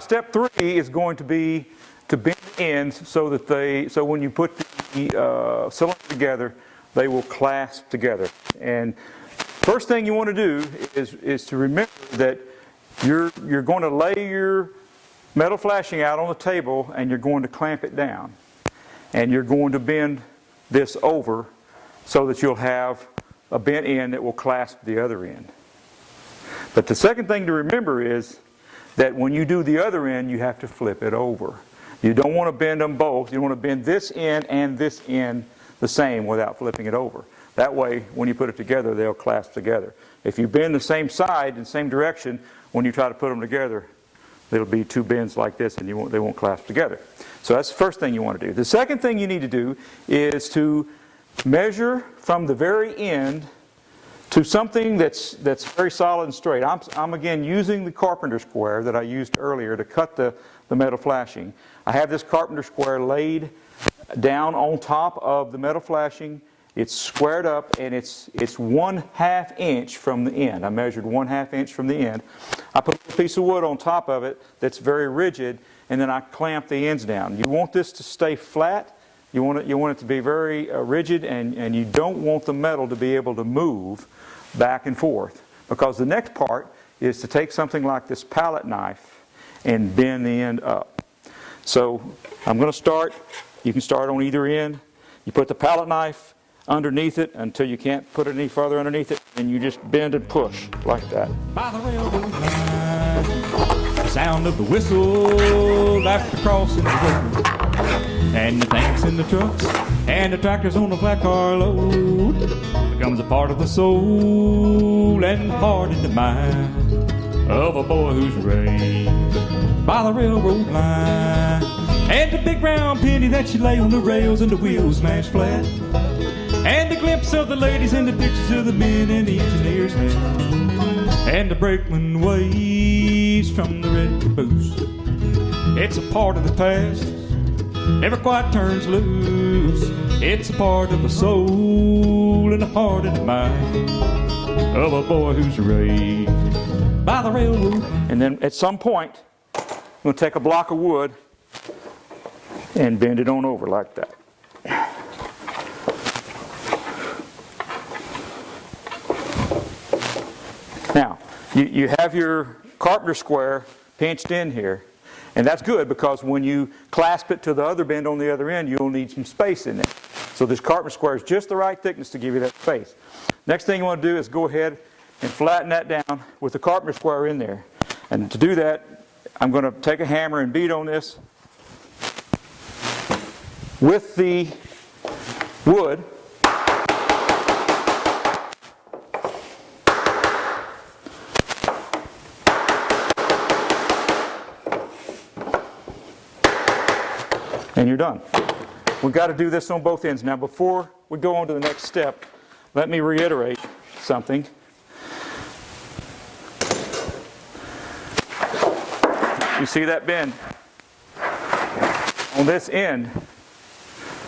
step 3 is going to be to bend the ends so that so when you put the cylinder together, they will clasp together. And first thing you want to do is to remember that you're going to lay your metal flashing out on the table and you're going to clamp it down. And you're going to bend this over so that you'll have a bent end that will clasp the other end. But the second thing to remember is that when you do the other end, you have to flip it over. You don't want to bend them both. You want to bend this end and this end the same without flipping it over. That way, when you put it together, they'll clasp together. If you bend the same side in the same direction, when you try to put them together, there'll be two bends like this and they won't clasp together. So that's the first thing you want to do. The second thing you need to do is to measure from the very end to something that's very solid and straight. I'm again using the carpenter square that I used earlier to cut the metal flashing. I have this carpenter square laid down on top of the metal flashing. It's squared up and it's 1/2 inch from the end. I measured 1/2 inch from the end. I put a piece of wood on top of it that's very rigid, and then I clamp the ends down. You want this to stay flat. You want it to be very rigid, and you don't want the metal to be able to move back and forth, because the next part is to take something like this palette knife and bend the end up. So I'm going to start. You can start on either end. You put the palette knife underneath it until you can't put it any further underneath it, and you just bend and push like that. By the railroad line, the sound of the whistle after crossing the road, and the tanks and the trucks and the tractors on the flat car load becomes a part of the soul and heart and the mind of a boy who's raised by the railroad line. And the big round penny that you lay on the rails and the wheels smash flat, and the glimpse of the ladies and the pictures of the men and the engineers hat, and the brakeman waves from the red caboose. It's a part of the past, never quite turns loose. It's a part of the soul and the heart and the mind of a boy who's raised by the railroad. And then at some point, I'm going to take a block of wood and bend it on over like that. Now, you have your carpenter square pinched in here, and that's good because when you clasp it to the other bend on the other end, you'll need some space in it. So this carpenter square is just the right thickness to give you that space. Next thing you want to do is go ahead and flatten that down with the carpenter square in there. And to do that, I'm going to take a hammer and beat on this with the wood. And you're done. We've got to do this on both ends. Now, before we go on to the next step, let me reiterate something. You see that bend? On this end,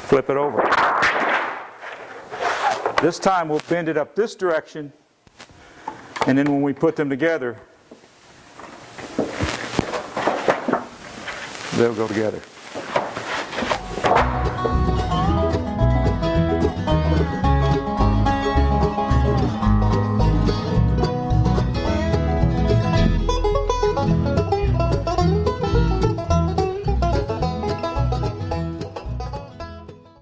flip it over. This time we'll bend it up this direction, and then when we put them together, they'll go together.